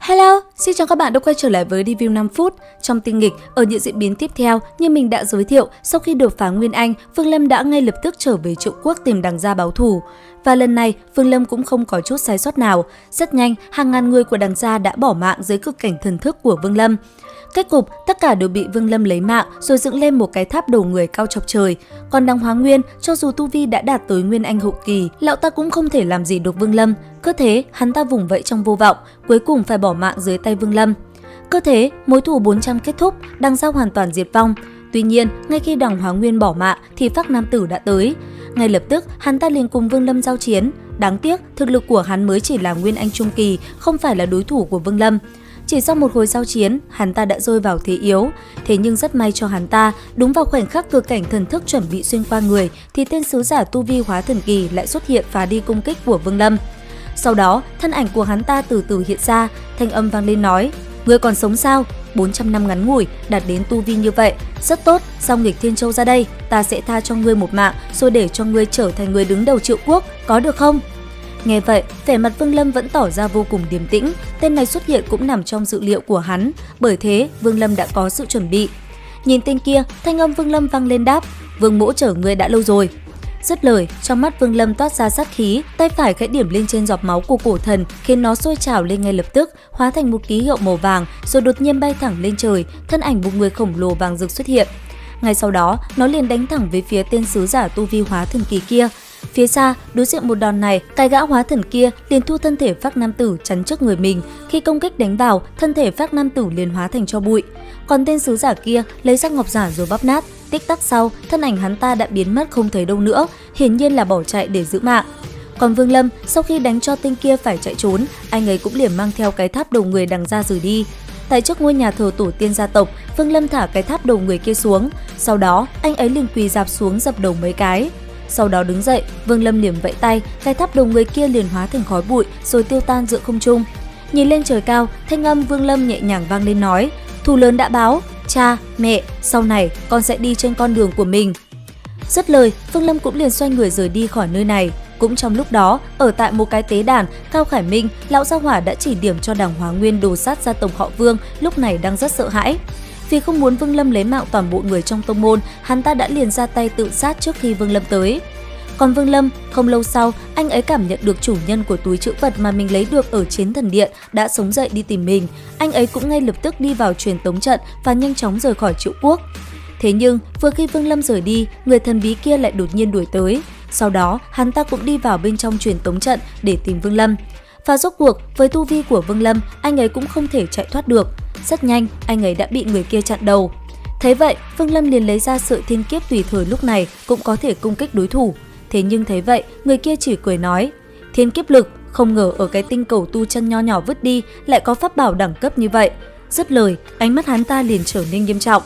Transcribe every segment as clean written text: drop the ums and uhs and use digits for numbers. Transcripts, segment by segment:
Hello, xin chào các bạn đã quay trở lại với review 5 phút. Trong tin nghịch, ở những diễn biến tiếp theo, như mình đã giới thiệu, sau khi đột phá Nguyên Anh, Vương Lâm đã ngay lập tức trở về Triệu Quốc tìm Đằng Gia báo thù. Và lần này, Vương Lâm cũng không có chút sai sót nào. Rất nhanh, hàng ngàn người của Đằng Gia đã bỏ mạng dưới cực cảnh thần thức của Vương Lâm. Kết cục, tất cả đều bị Vương Lâm lấy mạng rồi dựng lên một cái tháp đầu người cao chọc trời. Còn Đằng Hóa Nguyên, cho dù tu vi đã đạt tới Nguyên Anh hậu kỳ, lão ta cũng không thể làm gì được Vương Lâm. Cứ thế, hắn ta vùng vẫy trong vô vọng, cuối cùng phải bỏ mạng dưới tay Vương Lâm. Cứ thế, mối thù 400 kết thúc, Đằng Gia hoàn toàn diệt vong. Tuy nhiên, ngay khi Đằng Hóa Nguyên bỏ mạng thì Phác Nam Tử đã tới. Ngay lập tức, hắn ta liền cùng Vương Lâm giao chiến. Đáng tiếc, thực lực của hắn mới chỉ là Nguyên Anh trung kỳ, không phải là đối thủ của Vương Lâm. Chỉ sau một hồi giao chiến, hắn ta đã rơi vào thế yếu. Thế nhưng rất may cho hắn ta, đúng vào khoảnh khắc cực cảnh thần thức chuẩn bị xuyên qua người, thì tên sứ giả tu vi hóa thần kỳ lại xuất hiện phá đi công kích của Vương Lâm. Sau đó, thân ảnh của hắn ta từ từ hiện ra, thanh âm vang lên nói: "Ngươi còn sống sao? 400 năm ngắn ngủi, đạt đến tu vi như vậy, rất tốt, sao nghịch Thiên Châu ra đây, ta sẽ tha cho ngươi một mạng, rồi để cho ngươi trở thành người đứng đầu Triệu Quốc, có được không?" Nghe vậy, vẻ mặt Vương Lâm vẫn tỏ ra vô cùng điềm tĩnh, tên này xuất hiện cũng nằm trong dự liệu của hắn, bởi thế Vương Lâm đã có sự chuẩn bị. Nhìn tên kia, thanh âm Vương Lâm vang lên đáp: "Vương mỗ chở ngươi đã lâu rồi." Dứt lời, trong mắt Vương Lâm toát ra sát khí, tay phải khẽ điểm lên trên giọt máu của cổ thần, khiến nó sôi trào lên ngay lập tức, hóa thành một ký hiệu màu vàng, rồi đột nhiên bay thẳng lên trời, thân ảnh một người khổng lồ vàng rực xuất hiện. Ngay sau đó, nó liền đánh thẳng về phía tên sứ giả tu vi hóa thần kỳ kia. Phía xa, đối diện một đòn này, cái gã hóa thần kia liền thu thân thể Phác Nam Tử chắn trước người mình. Khi công kích đánh vào, thân thể Phác Nam Tử liền hóa thành tro bụi. Còn tên sứ giả kia lấy sắc ngọc giả rồi bóp nát. Tích tắc sau, thân ảnh hắn ta đã biến mất không thấy đâu nữa, hiển nhiên là bỏ chạy để giữ mạng. Còn Vương Lâm, sau khi đánh cho tên kia phải chạy trốn, anh ấy cũng liền mang theo cái tháp đầu người Đằng Gia rời đi. Tại trước ngôi nhà thờ tổ tiên gia tộc, Vương Lâm thả cái tháp đầu người kia xuống. Sau đó, anh ấy liền quỳ rạp xuống dập đầu mấy cái. Sau đó đứng dậy, Vương Lâm liền vẫy tay, cái tháp đầu người kia liền hóa thành khói bụi rồi tiêu tan giữa không trung. Nhìn lên trời cao, thanh âm Vương Lâm nhẹ nhàng vang lên nói: "Thù lớn đã báo, cha, mẹ, sau này con sẽ đi trên con đường của mình." Dứt lời, Vương Lâm cũng liền xoay người rời đi khỏi nơi này. Cũng trong lúc đó, ở tại một cái tế đàn, Cao Khải Minh, lão gia hỏa đã chỉ điểm cho Đằng Hóa Nguyên đồ sát gia tộc họ Vương, lúc này đang rất sợ hãi. Vì không muốn Vương Lâm lấy mạng toàn bộ người trong tông môn, hắn ta đã liền ra tay tự sát trước khi Vương Lâm tới. Còn Vương Lâm, không lâu sau, anh ấy cảm nhận được chủ nhân của túi trữ vật mà mình lấy được ở Chiến Thần Điện đã sống dậy đi tìm mình. Anh ấy cũng ngay lập tức đi vào truyền tống trận và nhanh chóng rời khỏi Triệu Quốc. Thế nhưng, vừa khi Vương Lâm rời đi, người thần bí kia lại đột nhiên đuổi tới. Sau đó, hắn ta cũng đi vào bên trong truyền tống trận để tìm Vương Lâm. Và rốt cuộc, với tu vi của Vương Lâm, anh ấy cũng không thể chạy thoát được. Rất nhanh, anh ấy đã bị người kia chặn đầu. Thế vậy, Vương Lâm liền lấy ra sợi thiên kiếp tùy thời lúc này cũng có thể công kích đối thủ. Thế nhưng thấy vậy, người kia chỉ cười nói: "Thiên kiếp lực, không ngờ ở cái tinh cầu tu chân nho nhỏ vứt đi lại có pháp bảo đẳng cấp như vậy." Dứt lời, ánh mắt hắn ta liền trở nên nghiêm trọng.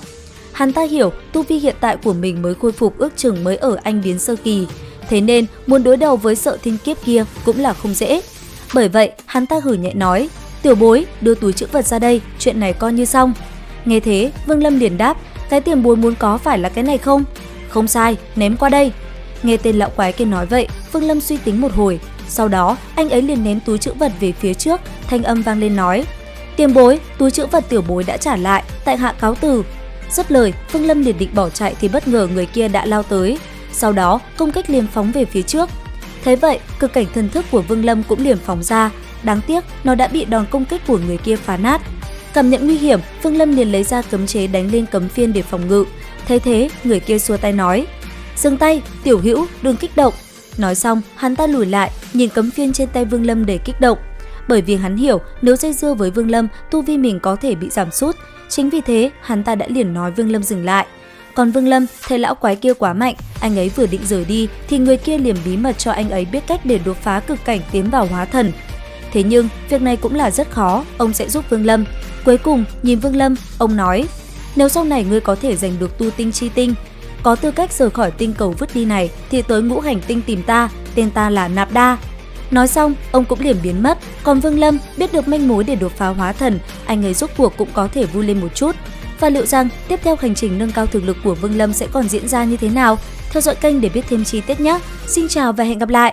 Hắn ta hiểu tu vi hiện tại của mình mới khôi phục ước chừng mới ở anh biến sơ kỳ, thế nên muốn đối đầu với sợi thiên kiếp kia cũng là không dễ. Bởi vậy, hắn ta hử nhẹ nói: "Tiểu bối, đưa túi trữ vật ra đây, chuyện này coi như xong." Nghe thế, Vương Lâm liền đáp: "Cái tiền bối muốn có phải là cái này không?" "Không sai, ném qua đây." Nghe tên lão quái kia nói vậy, Vương Lâm suy tính một hồi, sau đó anh ấy liền ném túi trữ vật về phía trước, thanh âm vang lên nói: "Tiền bối, túi trữ vật tiểu bối đã trả lại, tại hạ cáo từ." Dứt lời, Vương Lâm liền định bỏ chạy thì bất ngờ người kia đã lao tới, sau đó công kích liền phóng về phía trước. Thế vậy, cực cảnh thần thức của Vương Lâm cũng liền phóng ra, đáng tiếc nó đã bị đòn công kích của người kia phá nát. Cảm nhận nguy hiểm, Vương Lâm liền lấy ra cấm chế đánh lên cấm phiên để phòng ngự. Thấy thế, người kia xua tay nói: "Dừng tay, tiểu hữu, đừng kích động." Nói xong, hắn ta lùi lại, nhìn cấm phiên trên tay Vương Lâm để kích động. Bởi vì hắn hiểu nếu dây dưa với Vương Lâm, tu vi mình có thể bị giảm sút. Chính vì thế, hắn ta đã liền nói Vương Lâm dừng lại. Còn Vương Lâm thấy lão quái kia quá mạnh, anh ấy vừa định rời đi thì người kia liền bí mật cho anh ấy biết cách để đột phá cực cảnh tiến vào hóa thần. Thế nhưng, việc này cũng là rất khó, ông sẽ giúp Vương Lâm. Cuối cùng, nhìn Vương Lâm, ông nói: "Nếu sau này ngươi có thể giành được tu tinh chi tinh, có tư cách rời khỏi tinh cầu vứt đi này thì tới Ngũ Hành Tinh tìm ta, tên ta là Nạp Đa." Nói xong, ông cũng liền biến mất. Còn Vương Lâm biết được manh mối để đột phá hóa thần, anh ấy rốt cuộc cũng có thể vui lên một chút. Và liệu rằng tiếp theo hành trình nâng cao thực lực của Vương Lâm sẽ còn diễn ra như thế nào? Theo dõi kênh để biết thêm chi tiết nhé. Xin chào và hẹn gặp lại!